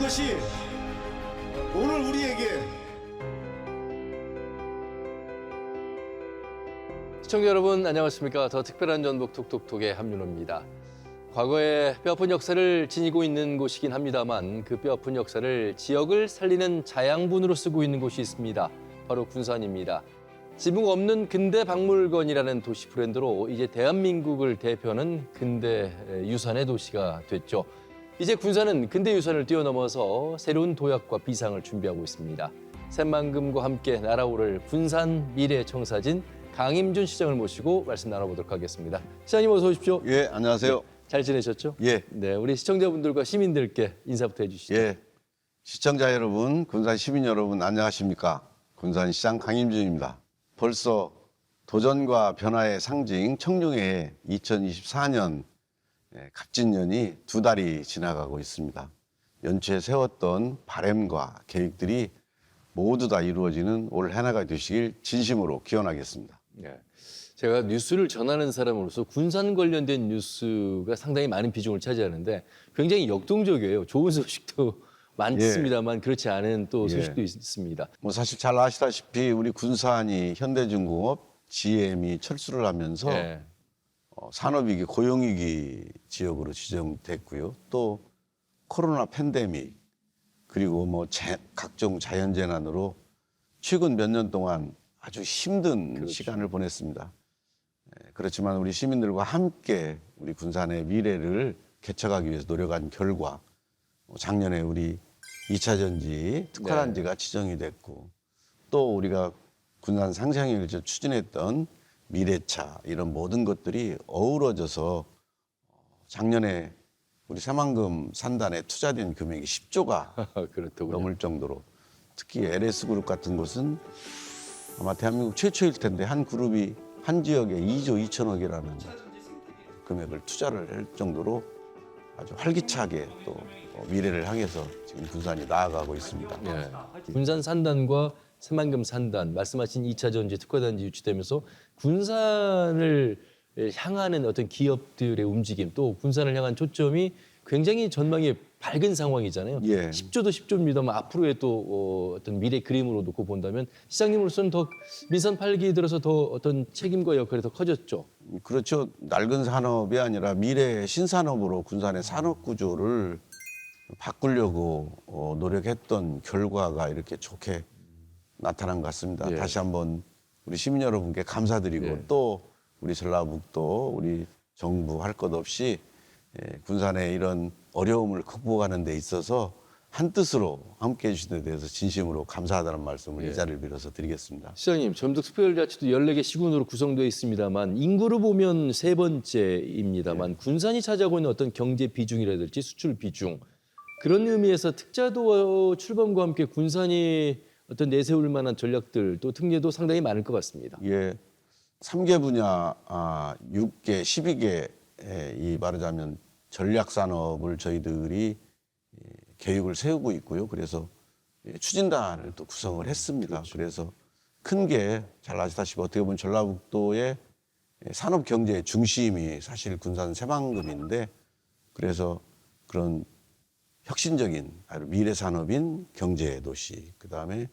것이 오늘 우리에게 시청자 여러분 안녕하십니까. 더 특별한 전북 톡톡톡의 함윤호입니다. 과거에 뼈아픈 역사를 지니고 있는 곳이긴 합니다만 그 뼈아픈 역사를 지역을 살리는 자양분으로 쓰고 있는 곳이 있습니다. 바로 군산입니다. 지붕 없는 근대 박물관이라는 도시 브랜드로 이제 대한민국을 대표하는 근대 유산의 도시가 됐죠. 이제 군산은 근대 유산을 뛰어넘어서 새로운 도약과 비상을 준비하고 있습니다. 새만금과 함께 날아오를 군산 미래청사진 강임준 시장을 모시고 말씀 나눠보도록 하겠습니다. 시장님 어서 오십시오. 예, 안녕하세요. 잘 지내셨죠? 예. 네, 우리 시청자분들과 시민들께 인사부터 해주시죠. 예. 시청자 여러분, 군산 시민 여러분 안녕하십니까? 군산시장 강임준입니다. 벌써 도전과 변화의 상징 청룡의 2024년 갑진년이 2달이 지나가고 있습니다. 연초에 세웠던 바람과 계획들이 모두 다 이루어지는 올 해나가 되시길 진심으로 기원하겠습니다. 네. 제가 뉴스를 전하는 사람으로서 군산 관련된 뉴스가 상당히 많은 비중을 차지하는데 굉장히 역동적이에요. 좋은 소식도 많습니다만 그렇지 않은 또 소식도 있습니다. 뭐 사실 잘 아시다시피 우리 군산이 현대중공업 GM이 철수를 하면서 네. 산업위기, 고용위기 지역으로 지정됐고요. 또 코로나 팬데믹 그리고 뭐 각종 자연재난으로 최근 몇 년 동안 아주 힘든 시간을 보냈습니다. 그렇지만 우리 시민들과 함께 우리 군산의 미래를 개척하기 위해서 노력한 결과 작년에 우리 2차 전지 특화단지가 지정이 됐고 또 우리가 군산 상생을 추진했던 미래차 이런 모든 것들이 어우러져서 작년에 우리 새만금 산단에 투자된 금액이 10조가 그렇더군요. 넘을 정도로 특히 LS그룹 같은 곳은 아마 대한민국 최초일 텐데 한 그룹이 한 지역에 2조 2천억이라는 금액을 투자를 할 정도로 아주 활기차게 또 미래를 향해서 지금 군산이 나아가고 있습니다. 네. 군산 산단과 새만금 산단 말씀하신 2차 전지 특화단지 유치되면서 군산을 향하는 어떤 기업들의 움직임 또 군산을 향한 초점이 굉장히 전망이 밝은 상황이잖아요. 예. 10조도 10조입니다만 앞으로의 또 어떤 미래 그림으로 놓고 본다면 시장님으로서는 더 민산 8기 들어서 더 어떤 책임과 역할이 더 커졌죠. 그렇죠. 낡은 산업이 아니라 미래 신산업으로 군산의 산업 구조를 바꾸려고 노력했던 결과가 이렇게 좋게 나타난 것 같습니다. 예. 다시 한번 우리 시민 여러분께 감사드리고 예. 또 우리 전라북도 우리 정부 할 것 없이 군산의 이런 어려움을 극복하는 데 있어서 한뜻으로 함께해 주신 데 대해서 진심으로 감사하다는 말씀을 이 자리를 빌어서 드리겠습니다. 시장님, 전북 특별자치도 14개 시군으로 구성되어 있습니다만 인구로 보면 세 번째입니다만 군산이 차지하고 있는 어떤 경제 비중이라든지 수출 비중 그런 의미에서 특자도 출범과 함께 군산이 어떤 내세울 만한 전략들 또 특례도 상당히 많을 것 같습니다. 예, 3개 분야, 6개, 12개 이 말하자면 전략 산업을 저희들이 계획을 세우고 있고요. 그래서 추진단을 또 구성을 했습니다. 그래서 큰 게 잘 아시다시피 어떻게 보면 전라북도의 산업 경제의 중심이 사실 군산 새만금인데 그래서 그런 혁신적인 미래 산업인 경제 도시, 그다음에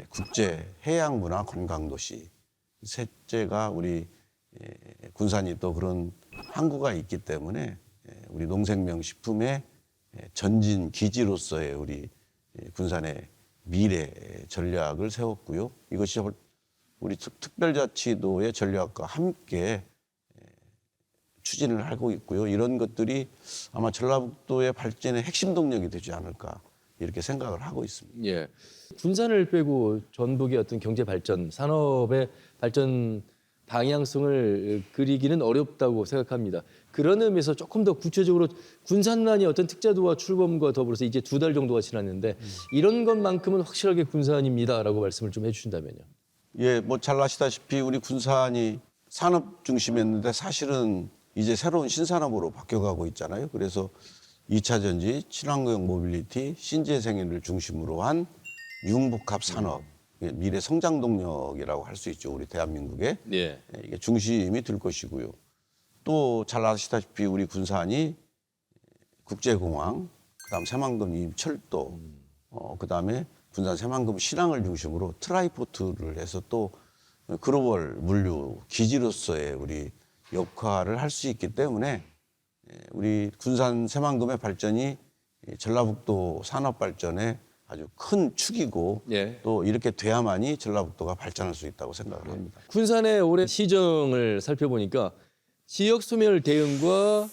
국제 해양 문화 관광 도시, 셋째가 우리 군산이 또 그런 항구가 있기 때문에 우리 농생명식품의 전진 기지로서의 우리 군산의 미래 전략을 세웠고요. 이것이 우리 특별자치도의 전략과 함께 추진을 하고 있고요. 이런 것들이 아마 전라북도의 발전의 핵심 동력이 되지 않을까 이렇게 생각을 하고 있습니다. 예. 군산을 빼고 전북의 어떤 경제 발전, 산업의 발전 방향성을 그리기는 어렵다고 생각합니다. 그런 의미에서 조금 더 구체적으로 군산만이 어떤 특자도와 출범과 더불어서 이제 2달 정도가 지났는데 이런 것만큼은 확실하게 군산입니다라고 말씀을 좀 해주신다면요. 예, 뭐 잘 아시다시피 우리 군산이 산업 중심이었는데 사실은 이제 새로운 신산업으로 바뀌어가고 있잖아요. 그래서 2차 전지, 친환경 모빌리티, 신재생에너지를 중심으로 한 융복합 산업, 미래 성장 동력이라고 할 수 있죠. 우리 대한민국의. 예. 이게 중심이 될 것이고요. 또 잘 아시다시피 우리 군산이 국제공항, 그다음 새만금 철도, 그다음에 군산 새만금 신항을 중심으로 트라이포트를 해서 또 글로벌 물류 기지로서의 우리 역할을 할 수 있기 때문에 우리 군산 새만금의 발전이 전라북도 산업 발전에 아주 큰 축이고 예. 또 이렇게 돼야만이 전라북도가 발전할 수 있다고 생각을 합니다. 군산의 올해 시정을 살펴보니까 지역 소멸 대응과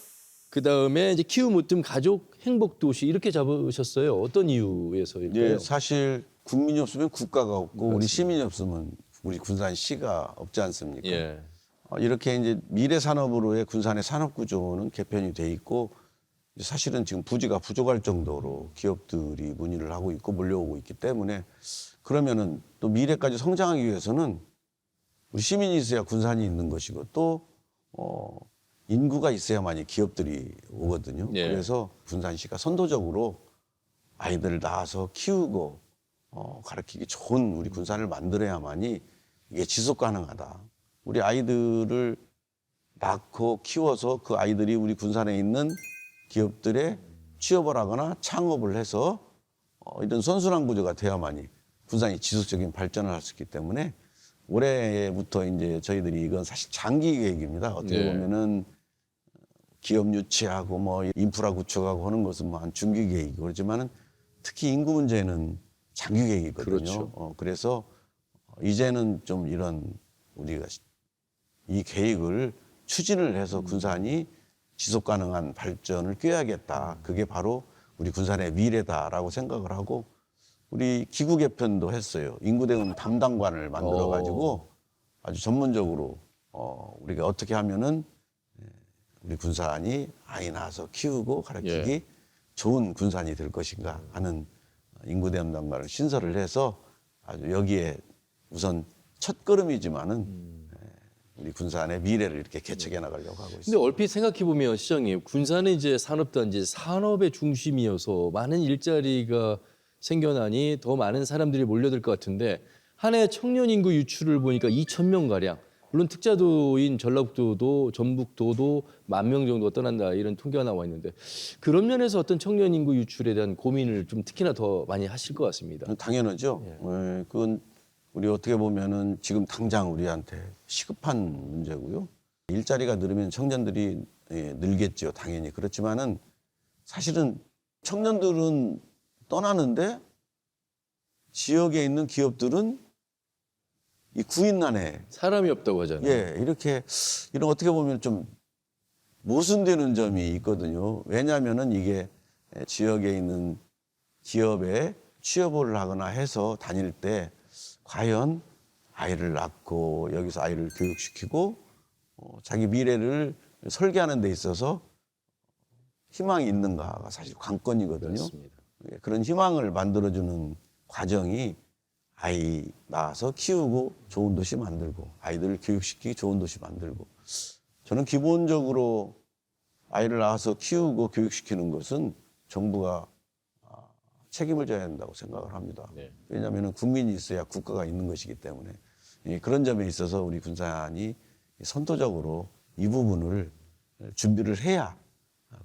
그 다음에 이제 키움 으뜸 가족 행복 도시 이렇게 잡으셨어요. 어떤 이유에서일까요? 예, 사실 국민이 없으면 국가가 없고 우리 시민이 없으면 우리 군산시가 없지 않습니까? 예. 이렇게 이제 미래 산업으로의 군산의 산업 구조는 개편이 돼 있고 사실은 지금 부지가 부족할 정도로 기업들이 문의를 하고 있고 몰려오고 있기 때문에 그러면은 또 미래까지 성장하기 위해서는 우리 시민이 있어야 군산이 있는 것이고 또 인구가 있어야만이 기업들이 오거든요. 예. 그래서 군산시가 선도적으로 아이들을 낳아서 키우고 가르치기 좋은 우리 군산을 만들어야만이 이게 지속 가능하다. 우리 아이들을 낳고 키워서 그 아이들이 우리 군산에 있는 기업들에 취업을 하거나 창업을 해서 이런 선순환 구조가 돼야만이 군산이 지속적인 발전을 할 수 있기 때문에 올해부터 이제 저희들이 이건 사실 장기 계획입니다. 어떻게 네. 보면은 기업 유치하고 뭐 인프라 구축하고 하는 것은 뭐 한 중기 계획이고 그렇지만은 특히 인구 문제는 장기 계획이거든요. 그렇죠. 그래서 이제는 좀 이런 우리가 이 계획을 추진을 해서 군산이 지속 가능한 발전을 꾀야겠다. 그게 바로 우리 군산의 미래다라고 생각을 하고 우리 기구 개편도 했어요. 인구대응 담당관을 만들어 가지고 아주 전문적으로 우리가 어떻게 하면은 우리 군산이 아이 낳아서 키우고 가르치기 예. 좋은 군산이 될 것인가 하는 인구대응 담당관을 신설을 해서 아주 여기에 우선 첫 걸음이지만은 우리 군산의 미래를 이렇게 개척해 나가려고 하고 있습니다. 근데 얼핏 생각해 보면 시장님 군산은 이제 산업단지 산업의 중심이어서 많은 일자리가 생겨나니 더 많은 사람들이 몰려들 것 같은데 한 해 청년 인구 유출을 보니까 2,000명 가량. 물론 특자도인 전라북도도 전북도도 10,000명 정도가 떠난다 이런 통계가 나와 있는데 그런 면에서 어떤 청년 인구 유출에 대한 고민을 좀 특히나 더 많이 하실 것 같습니다. 당연하죠. 그건 우리 어떻게 보면은 지금 당장 우리한테 시급한 문제고요. 일자리가 늘으면 청년들이 늘겠죠. 당연히. 그렇지만은 사실은 청년들은 떠나는데 지역에 있는 기업들은 이 구인난에 사람이 없다고 하잖아요. 이렇게 이런 어떻게 보면 좀 모순되는 점이 있거든요. 왜냐하면은 이게 지역에 있는 기업에 취업을 하거나 해서 다닐 때 과연 아이를 낳고 여기서 아이를 교육시키고 자기 미래를 설계하는 데 있어서 희망이 있는가가 사실 관건이거든요. 그렇습니다. 그런 희망을 만들어주는 과정이 아이 낳아서 키우고 좋은 도시 만들고 아이들을 교육시키기 좋은 도시 만들고 저는 기본적으로 아이를 낳아서 키우고 교육시키는 것은 정부가 책임을 져야 한다고 생각을 합니다. 네. 왜냐하면 국민이 있어야 국가가 있는 것이기 때문에 그런 점에 있어서 우리 군산이 선도적으로 이 부분을 준비를 해야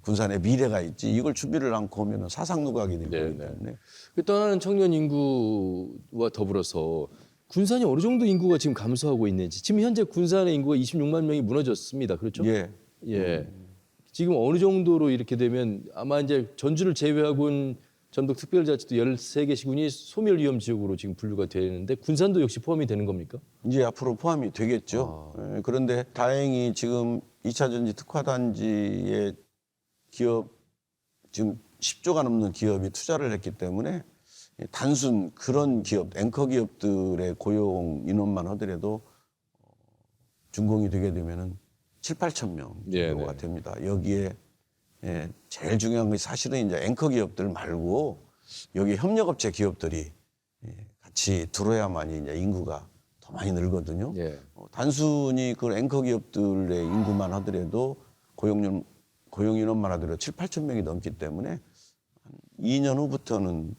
군산의 미래가 있지 이걸 준비를 않고 하면 사상누각이 되기 때문에 그 떠나는 청년 인구와 더불어서 군산이 어느 정도 인구가 지금 감소하고 있는지 지금 현재 군산의 인구가 26만 명이 무너졌습니다. 그렇죠? 예. 지금 어느 정도로 이렇게 되면 아마 이제 전주를 제외하고는 전북 특별자치도 13개 시군이 소멸 위험 지역으로 지금 분류가 되는데 군산도 역시 포함이 되는 겁니까? 이제 앞으로 포함이 되겠죠. 그런데 다행히 지금 2차 전지 특화단지에 기업 지금 10조가 넘는 기업이 투자를 했기 때문에 단순 그런 기업, 앵커 기업들의 고용 인원만 하더라도 준공이 되게 되면은 7, 8천 명 정도가 됩니다. 여기에 제일 중요한 게 사실은 이제 앵커 기업들 말고 여기 협력업체 기업들이 같이 들어야만이 이제 인구가 더 많이 늘거든요. 단순히 그 앵커 기업들의 인구만 하더라도 고용 인원만 하더라도 7, 8천 명이 넘기 때문에 한 2년 후부터는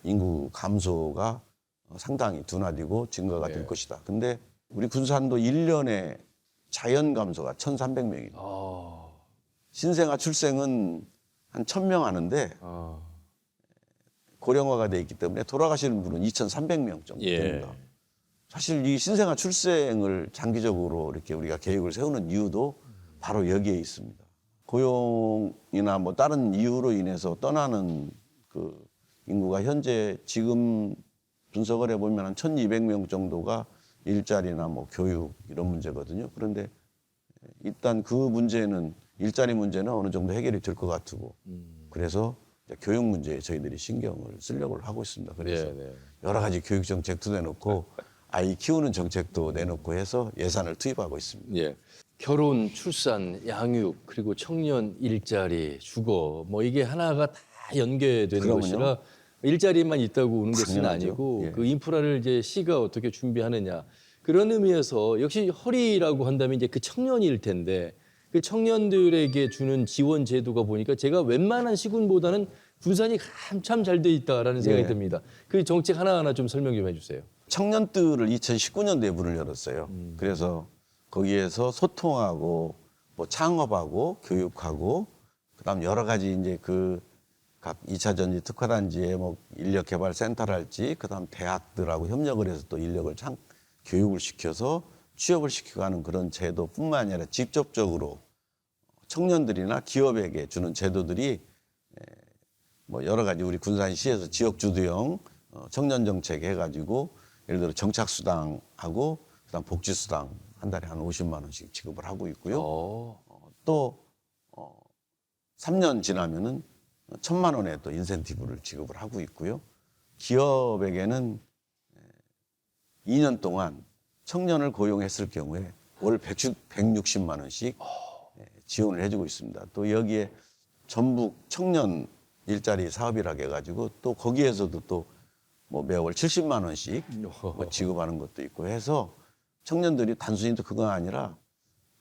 인구 감소가 상당히 둔화되고 증가가 될 것이다. 근데 우리 군산도 1년에 자연 감소가 1,300명입니다. 신생아 출생은 한 1,000명 하는데 고령화가 돼 있기 때문에 돌아가시는 분은 2,300명 정도 예. 됩니다. 사실 이 신생아 출생을 장기적으로 이렇게 우리가 계획을 세우는 이유도 바로 여기에 있습니다. 고용이나 뭐 다른 이유로 인해서 떠나는 그 인구가 현재 지금 분석을 해보면 한 1,200명 정도가 일자리나 뭐 교육 이런 문제거든요. 그런데 일단 그 문제는 일자리 문제는 어느 정도 해결이 될 것 같고 그래서 이제 교육 문제에 저희들이 신경을 쓰려고 하고 있습니다. 그래서 여러 가지 교육 정책도 내놓고 아이 키우는 정책도 내놓고 해서 예산을 투입하고 있습니다. 예. 결혼, 출산, 양육, 그리고 청년 일자리, 주거 뭐 이게 하나가 다 연계되는 그럼요. 것이라 일자리만 있다고 오는 것은 당연하죠. 아니고 예. 그 인프라를 이제 시가 어떻게 준비하느냐 그런 의미에서 역시 허리라고 한다면 이제 그 청년일 텐데 그 청년들에게 주는 지원 제도가 보니까 제가 웬만한 시군보다는 군산이 한참 잘 돼 있다라는 생각이 예. 듭니다. 그 정책 하나하나 좀 설명 좀 해주세요. 청년들을 2019년도에 문을 열었어요. 그래서 거기에서 소통하고 뭐 창업하고 교육하고 그다음 여러 가지 이제 그 각 2차 전지 특화단지의 뭐 인력개발센터랄지 그다음 대학들하고 협력을 해서 또 인력을 교육을 시켜서 취업을 시키고 하는 그런 제도뿐만 아니라 직접적으로 청년들이나 기업에게 주는 제도들이 뭐 여러 가지 우리 군산시에서 지역주도형 청년 정책 해가지고 예를 들어 정착수당하고 그다음 복지수당 한 달에 한 50만 원씩 지급을 하고 있고요. 또 3년 지나면은 1,000만 원의 또 인센티브를 지급을 하고 있고요. 기업에게는 2년 동안 청년을 고용했을 경우에 월 160만 원씩 지원을 해주고 있습니다. 또 여기에 전북 청년 일자리 사업이라고 해가지고 또 거기에서도 또 뭐 매월 70만 원씩 뭐 지급하는 것도 있고 해서 청년들이 단순히 또 그건 아니라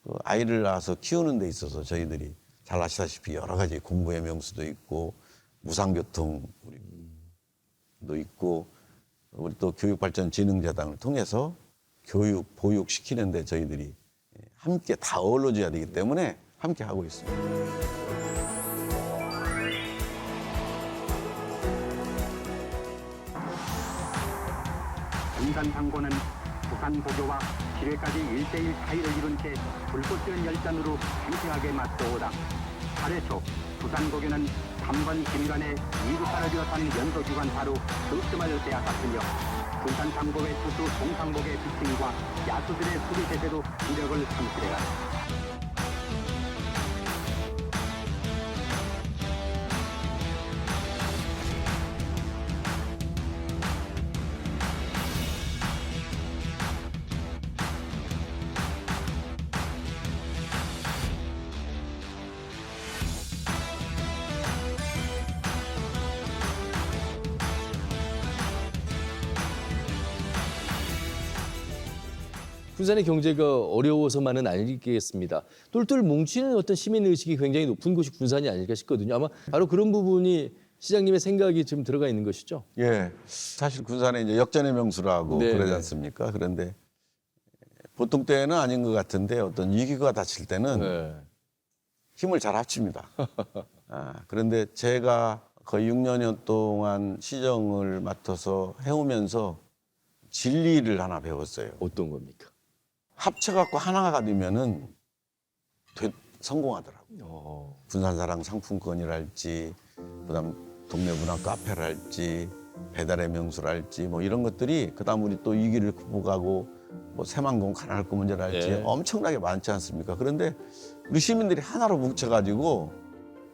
그 아이를 낳아서 키우는 데 있어서 저희들이 잘 아시다시피 여러 가지 공부의 명수도 있고 무상교통도 있고 우리 또 교육발전진흥재단을 통해서 교육, 보육 시키는데 저희들이 함께 다 어우러져야 되기 때문에 함께 하고 있습니다. 군산상고는 부산 고교와 7회까지 1대1 차이를 이룬 채 불꽃 튀는 열전으로 팽팽하게 맞서오다 8회 초 부산고교는 3번 김관의 2루타를 비롯한 연소주간 타로 득점을 빼앗았으며 군산상고의 투수 송상복의 피칭과 야수들의 수비 제대로 기력을 상실해갔다. 군산의 경제가 어려워서만은 아니겠습니다. 똘똘 뭉치는 어떤 시민의식이 굉장히 높은 곳이 군산이 아닐까 싶거든요. 아마 바로 그런 부분이 시장님의 생각이 좀 들어가 있는 것이죠. 예, 사실 군산에 이제 역전의 명수라고 네, 그러지 네. 않습니까? 그런데 보통 때는 아닌 것 같은데 어떤 위기가 닥칠 때는 네. 힘을 잘 합칩니다. 그런데 제가 거의 6년 동안 시정을 맡아서 해오면서 진리를 하나 배웠어요. 어떤 겁니까? 합쳐갖고 하나가 되면은 성공하더라고요. 군산사랑 상품권이랄지, 그다음 동네 문화 카페랄지, 배달의 명수랄지 뭐 이런 것들이 그다음 우리 또 위기를 극복하고 뭐 새만금 가난할거 문제랄지 예. 엄청나게 많지 않습니까? 그런데 우리 시민들이 하나로 뭉쳐가지고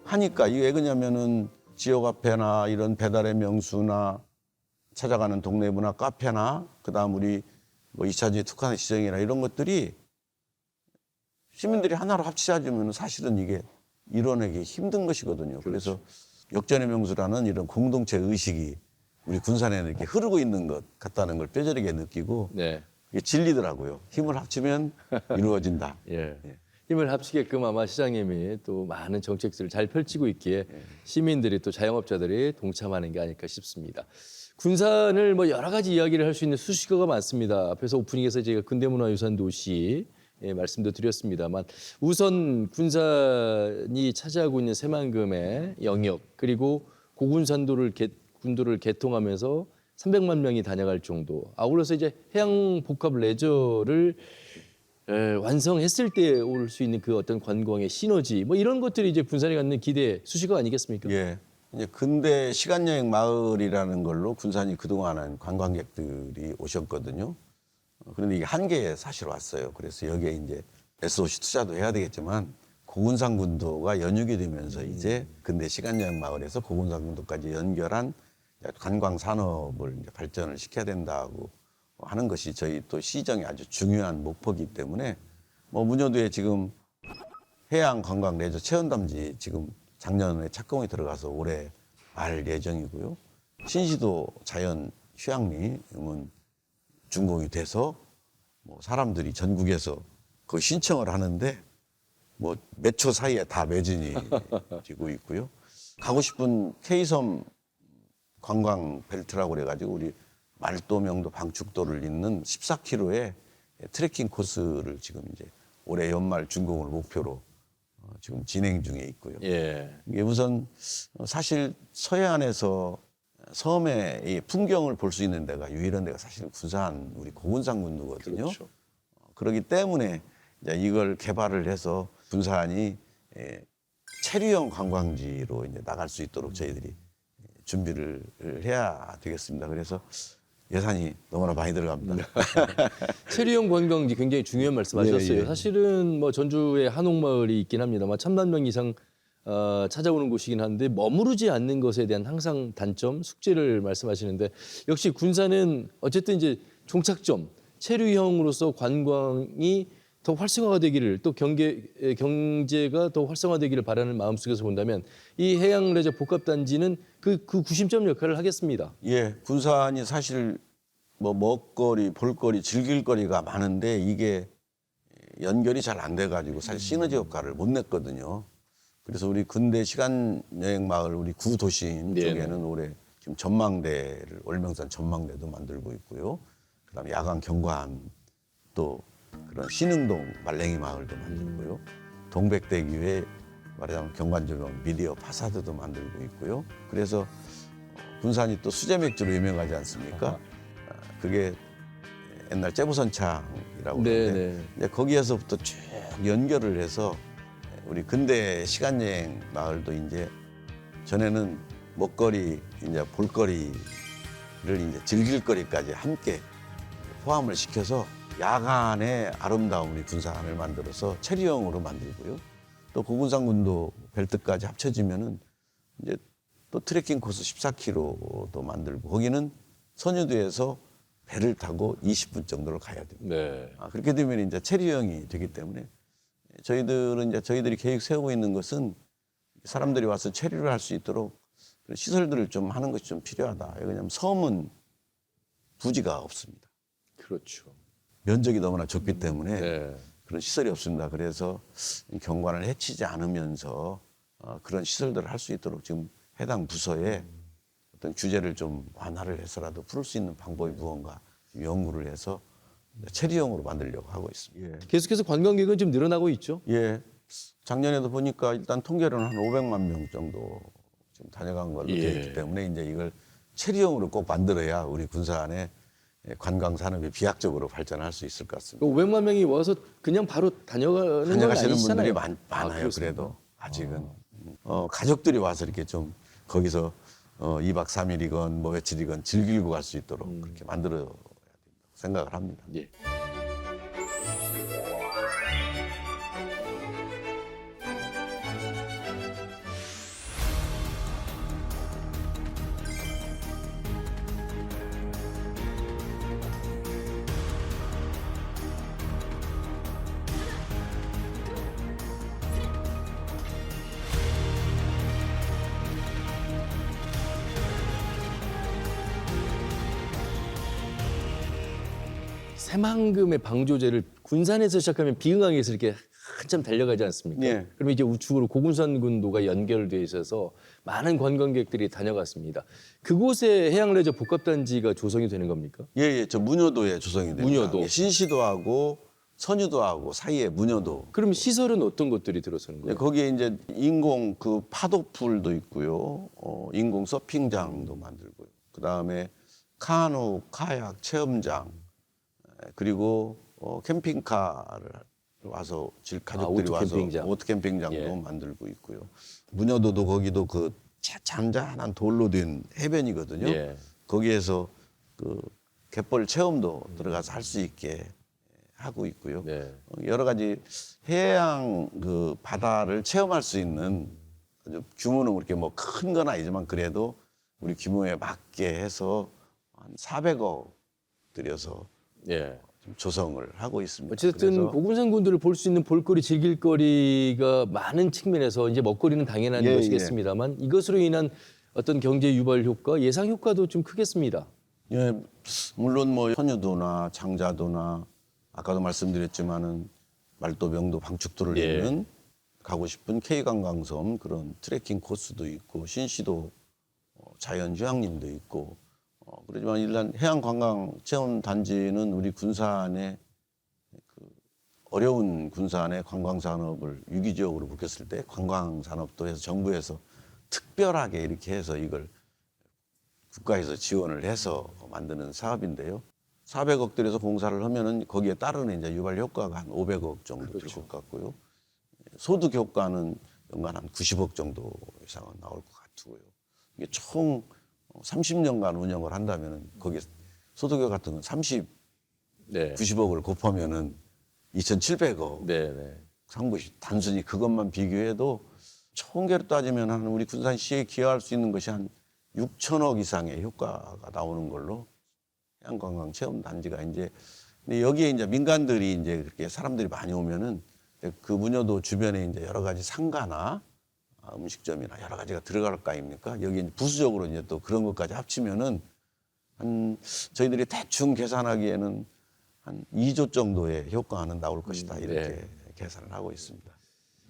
하니까 이게 왜 그러냐면은 지역 카페나 이런 배달의 명수나 찾아가는 동네 문화 카페나 그다음 우리 뭐 2차전지 특화 시정이나 이런 것들이 시민들이 하나로 합치자면 사실은 이게 이뤄내기 힘든 것이거든요. 그래서 역전의 명수라는 이런 공동체 의식이 우리 군산에 이렇게 흐르고 있는 것 같다는 걸 뼈저리게 느끼고 네. 이게 진리더라고요. 힘을 합치면 이루어진다. 예. 힘을 합치게끔 아마 시장님이 또 많은 정책들을 잘 펼치고 있기에 시민들이 또 자영업자들이 동참하는 게 아닐까 싶습니다. 군산을 뭐 여러 가지 이야기를 할 수 있는 수식어가 많습니다. 앞에서 오프닝에서 제가 근대문화유산 도시 말씀도 드렸습니다만 우선 군산이 차지하고 있는 새만금의 영역 그리고 고군산도를 군도를 개통하면서 300만 명이 다녀갈 정도. 아울러서 이제 해양 복합 레저를 완성했을 때 올 수 있는 그 어떤 관광의 시너지 뭐 이런 것들이 이제 군산이 갖는 기대 수식어 아니겠습니까? 예. 이제 근대 시간여행 마을이라는 걸로 군산이 그동안은 관광객들이 오셨거든요. 그런데 이게 한계에 사실 왔어요. 그래서 여기에 이제 SOC 투자도 해야 되겠지만 고군산 군도가 연육이 되면서 이제 근대 시간여행 마을에서 고군산 군도까지 연결한 관광 산업을 이제 발전을 시켜야 된다고 하는 것이 저희 또 시정의 아주 중요한 목표이기 때문에 뭐 문여도에 지금 해양 관광 레저 체험담지 지금 작년에 착공이 들어가서 올해 말 예정이고요. 신시도 자연 휴양림은 준공이 돼서 뭐 사람들이 전국에서 그 신청을 하는데 뭐 몇 초 사이에 다 매진이 되고 있고요. 가고 싶은 K섬 관광 벨트라고 그래가지고 우리 말도명도 방축도를 잇는 14km의 트레킹 코스를 지금 이제 올해 연말 준공을 목표로 지금 진행 중에 있고요. 예. 이게 우선 사실 서해안에서 섬의 이 풍경을 볼 수 있는 데가 유일한 데가 사실 군산 우리 고군산 군도거든요. 그렇죠. 그렇기 때문에 이제 이걸 개발을 해서 군산이 체류형 관광지로 이제 나갈 수 있도록 저희들이 준비를 해야 되겠습니다. 그래서 예산이 너무나 많이 들어갑니다. 체류형 관광지 굉장히 중요한 말씀하셨어요. 예, 예. 사실은 뭐 전주에 한옥마을이 있긴 합니다만 1,000만 명 이상 찾아오는 곳이긴 한데 머무르지 않는 것에 대한 항상 단점, 숙제를 말씀하시는데 역시 군산은 어쨌든 이제 종착점, 체류형으로서 관광이 더 활성화가 되기를 또 경제가 더 활성화되기를 바라는 마음속에서 본다면 이 해양 레저 복합단지는 그 구심점 역할을 하겠습니다. 예, 군산이 사실 뭐 먹거리, 볼거리, 즐길거리가 많은데 이게 연결이 잘 안 돼가지고 사실 시너지 효과를 못 냈거든요. 그래서 우리 근대 시간여행 마을 우리 구도심 네네. 쪽에는 올해 지금 전망대를 월명산 전망대도 만들고 있고요. 그다음에 야간 경관 또 그런 신흥동 말랭이 마을도 만들고요. 동백대교에 말하자면 경관조명 미디어 파사드도 만들고 있고요. 그래서 군산이 또 수제 맥주로 유명하지 않습니까? 그게 옛날 째부선창이라고 네, 하는데 네. 이제 거기에서부터 쭉 연결을 해서 우리 근대 시간여행 마을도 이제 전에는 먹거리, 이제 볼거리를 이제 즐길거리까지 함께 포함을 시켜서 야간의 아름다운 우리 군산을 만들어서 체류형으로 만들고요. 또 고군산 군도 벨트까지 합쳐지면은 이제 또 트레킹 코스 14km도 만들고 거기는 선유도에서 배를 타고 20분 정도를 가야 됩니다. 네. 그렇게 되면 이제 체류형이 되기 때문에 저희들이 계획 세우고 있는 것은 사람들이 와서 체류를 할 수 있도록 그런 시설들을 좀 하는 것이 좀 필요하다. 왜냐하면 섬은 부지가 없습니다. 그렇죠. 면적이 너무나 좁기 때문에 네. 그런 시설이 없습니다. 그래서 경관을 해치지 않으면서 그런 시설들을 할 수 있도록 지금 해당 부서에 어떤 규제를 좀 완화를 해서라도 풀을 수 있는 방법이 무언가 연구를 해서 체류형으로 만들려고 하고 있습니다. 계속해서 관광객은 좀 늘어나고 있죠. 예. 작년에도 보니까 일단 통계로는 한 500만 명 정도 지금 다녀간 걸로 예. 되어 있기 때문에 이제 이걸 체류형으로 꼭 만들어야 우리 군산의 관광 산업이 비약적으로 발전할 수 있을 것 같습니다. 500만 명이 와서 그냥 바로 다녀가는 건 다녀가시는 아니시잖아요. 분들이 많아요. 그렇습니까? 그래도 아직은 가족들이 와서 이렇게 좀 거기서 2박 3일이건 뭐 며칠이건 즐기고 갈 수 있도록 그렇게 만들어야 된다고 생각을 합니다. 예. 새만금의 방조제를 군산에서 시작하면 비흥항에서 이렇게 한참 달려가지 않습니까? 예. 그러면 이제 우측으로 고군산 군도가 연결돼 있어서 많은 관광객들이 다녀갔습니다. 그곳에 해양 레저 복합단지가 조성이 되는 겁니까? 예, 저 문여도에 조성이 됩니다. 문여도. 예, 신시도하고 선유도하고 사이에 문여도. 그럼 시설은 어떤 것들이 들어서는 거예요? 거기에 이제 인공 그 파도풀도 있고요. 인공 서핑장도 만들고요. 그다음에 카누, 카약 체험장, 그리고 캠핑카를 와서 가족들이 오토 와서 캠핑장. 오토 캠핑장도 예. 만들고 있고요. 문여도도 거기도 그 잔잔한 돌로 된 해변이거든요. 예. 거기에서 그 갯벌 체험도 들어가서 할 수 있게 하고 있고요. 네. 여러 가지 해양 그 바다를 체험할 수 있는 아주 규모는 그렇게 뭐 큰 건 아니지만 그래도 우리 규모에 맞게 해서 한 400억 들여서 예. 좀 조성을 하고 있습니다. 어쨌든 그래서 고군산군들을 볼 수 있는 볼거리, 즐길거리가 많은 측면에서 이제 먹거리는 당연한 예, 것이겠습니다만 이것으로 인한 어떤 경제 유발 효과, 예상 효과도 좀 크겠습니다. 예, 물론 뭐 선유도나 장자도나 아까도 말씀드렸지만은 말도, 명도, 방축도를 예. 잇는 가고 싶은 K관광섬 그런 트레킹 코스도 있고 신시도 자연 휴양림도 있고 그렇지만 일단 해양관광 체험 단지는 우리 군산의 그 어려운 군산의 관광산업을 유기지역으로 묶였을 때 관광산업도 해서 정부에서 특별하게 이렇게 해서 이걸 국가에서 지원을 해서 만드는 사업인데요. 400억 들여서 공사를 하면은 거기에 따르는 이제 유발 효과가 한 500억 정도 될 것 같고요. 소득 효과는 연간 한 90억 정도 이상은 나올 것 같고요. 이게 총 30년간 운영을 한다면은 거기에 소득 효과 같은 건 90억을 곱하면은 2,700억 네, 네. 상부시 단순히 그것만 비교해도 총계로 따지면 한 우리 군산시에 기여할 수 있는 것이 한 6천억 이상의 효과가 나오는 걸로 해양관광 체험단지가 이제 근데 여기에 이제 민간들이 이제 그렇게 사람들이 많이 오면은 그 문여도 주변에 이제 여러 가지 상가나 음식점이나 여러 가지가 들어갈 거 아닙니까? 여기 이제 부수적으로 이제 또 그런 것까지 합치면은 한 저희들이 대충 계산하기에는 한 2조 정도의 효과는 나올 것이다 이렇게 네. 계산을 하고 있습니다.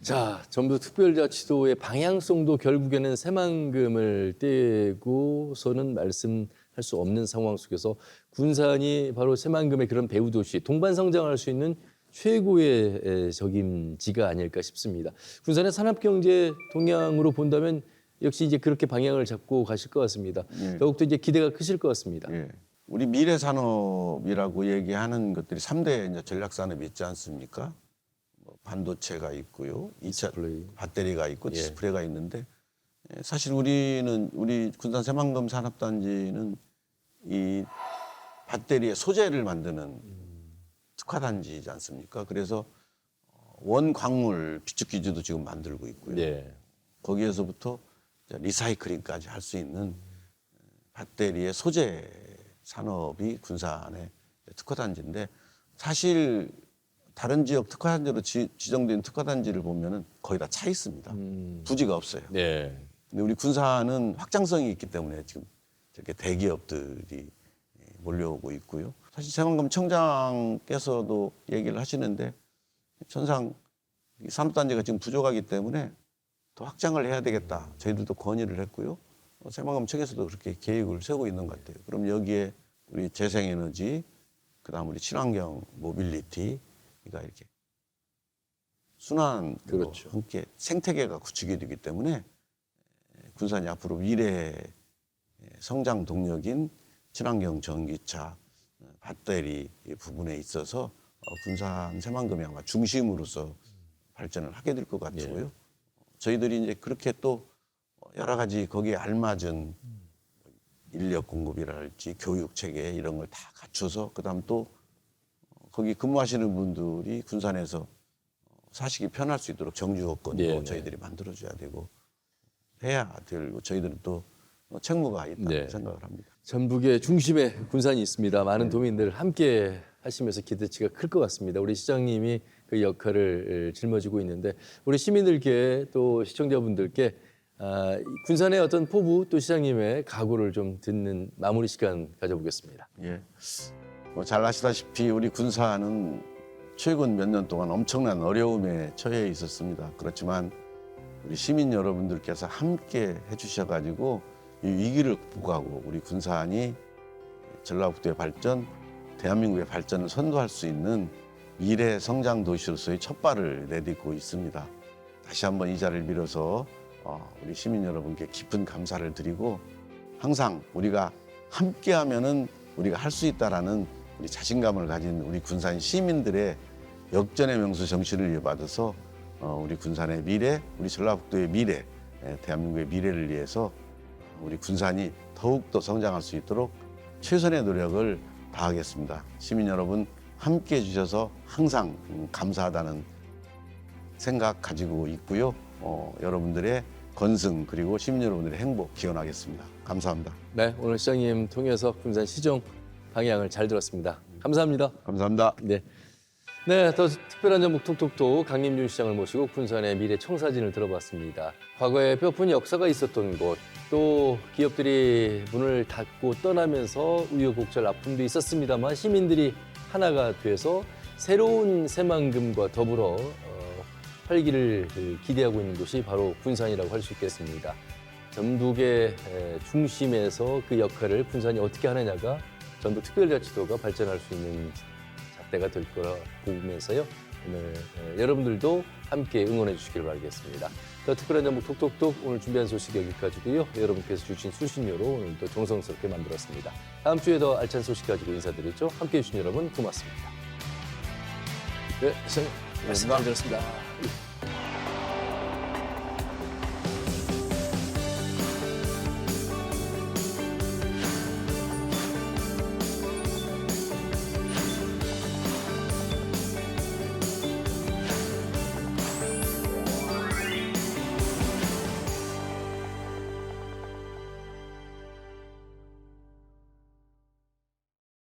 자, 전북특별자치도의 방향성도 결국에는 새만금을 떼고서는 말씀할 수 없는 상황 속에서 군산이 바로 새만금의 그런 배후 도시, 동반성장할 수 있는 최고의 적임지가 아닐까 싶습니다. 군산의 산업경제 동향으로 본다면 역시 이제 그렇게 방향을 잡고 가실 것 같습니다. 예. 더욱더 이제 기대가 크실 것 같습니다. 예. 우리 미래 산업이라고 얘기하는 것들이 3대 이제 전략 산업이 있지 않습니까? 뭐 반도체가 있고요. 2차 디스플레이. 배터리가 있고 예. 디스플레이가 있는데 사실 우리 군산 새만금 산업단지는 이 배터리의 소재를 만드는 특화단지이지 않습니까? 그래서 원광물 비축기지도 지금 만들고 있고요. 네. 거기에서부터 이제 리사이클링까지 할 수 있는 배터리의 소재 산업이 군산의 특화단지인데 사실 다른 지역 특화단지로 지정된 특화단지를 보면은 거의 다 차 있습니다. 부지가 없어요. 네. 근데 우리 군산은 확장성이 있기 때문에 지금 저렇게 대기업들이 몰려오고 있고요. 사실 새만금 청장께서도 얘기를 하시는데 전상 이 산업단지가 지금 부족하기 때문에 더 확장을 해야 되겠다. 저희들도 건의를 했고요. 새만금 청에서도 그렇게 계획을 세우고 있는 것 같아요. 그럼 여기에 우리 재생에너지, 그다음 우리 친환경 모빌리티가 이렇게 순환으로 그렇죠. 함께 생태계가 구축이 되기 때문에 군산이 앞으로 미래의 성장 동력인 친환경 전기차, 배터리 부분에 있어서 군산 새만금이 아마 중심으로서 발전을 하게 될 것 같고요. 예. 저희들이 이제 그렇게 또 여러 가지 거기에 알맞은 인력 공급이랄지 교육 체계 이런 걸 다 갖춰서 그다음 또 거기 근무하시는 분들이 군산에서 사시기 편할 수 있도록 정주 여건도 네, 네. 저희들이 만들어줘야 되고 해야 될 저희들은 또 책무가 있다고 네. 생각을 합니다. 전북의 중심에 군산이 있습니다. 많은 도민들 함께 하시면서 기대치가 클 것 같습니다. 우리 시장님이 그 역할을 짊어지고 있는데 우리 시민들께 또 시청자분들께 군산의 어떤 포부 또 시장님의 각오를 좀 듣는 마무리 시간 가져보겠습니다. 예. 잘 아시다시피 우리 군산은 최근 몇 년 동안 엄청난 어려움에 처해 있었습니다. 그렇지만 우리 시민 여러분들께서 함께 해주셔가지고 이 위기를 극복하고 우리 군산이 전라북도의 발전, 대한민국의 발전을 선도할 수 있는 미래 성장 도시로서의 첫 발을 내딛고 있습니다. 다시 한번 이 자리를 빌어서 우리 시민 여러분께 깊은 감사를 드리고 항상 우리가 함께하면은 우리가 할 수 있다라는 우리 자신감을 가진 우리 군산 시민들의 역전의 명수 정신을 이어받아서 우리 군산의 미래, 우리 전라북도의 미래, 대한민국의 미래를 위해서 우리 군산이 더욱더 성장할 수 있도록 최선의 노력을 다하겠습니다. 시민 여러분 함께해 주셔서 항상 감사하다는 생각 가지고 있고요. 여러분들의 건승 그리고 시민 여러분들의 행복 기원하겠습니다. 감사합니다. 네, 오늘 시장님 통해서 군산 시정 방향을 잘 들었습니다. 감사합니다. 감사합니다. 네. 네, 더 특별한 전북 톡톡톡 강림준 시장을 모시고 군산의 미래 청사진을 들어봤습니다. 과거에 뼈아픈 역사가 있었던 곳, 또 기업들이 문을 닫고 떠나면서 우여곡절 아픔도 있었습니다만 시민들이 하나가 돼서 새로운 새만금과 더불어 활기를 기대하고 있는 곳이 바로 군산이라고 할 수 있겠습니다. 전북의 중심에서 그 역할을 군산이 어떻게 하느냐가 전북특별자치도가 발전할 수 있는 잣대가 될 거라 보면서요. 오늘 여러분들도 함께 응원해 주시길 바라겠습니다. 더 특별한 전북 톡톡톡 오늘 준비한 소식 여기까지고요. 여러분께서 주신 수신료로 오늘도 정성스럽게 만들었습니다. 다음 주에 더 알찬 소식 가지고 인사드리죠. 함께해 주신 여러분 고맙습니다. 네, 시장님 말씀 잘 들었습니다.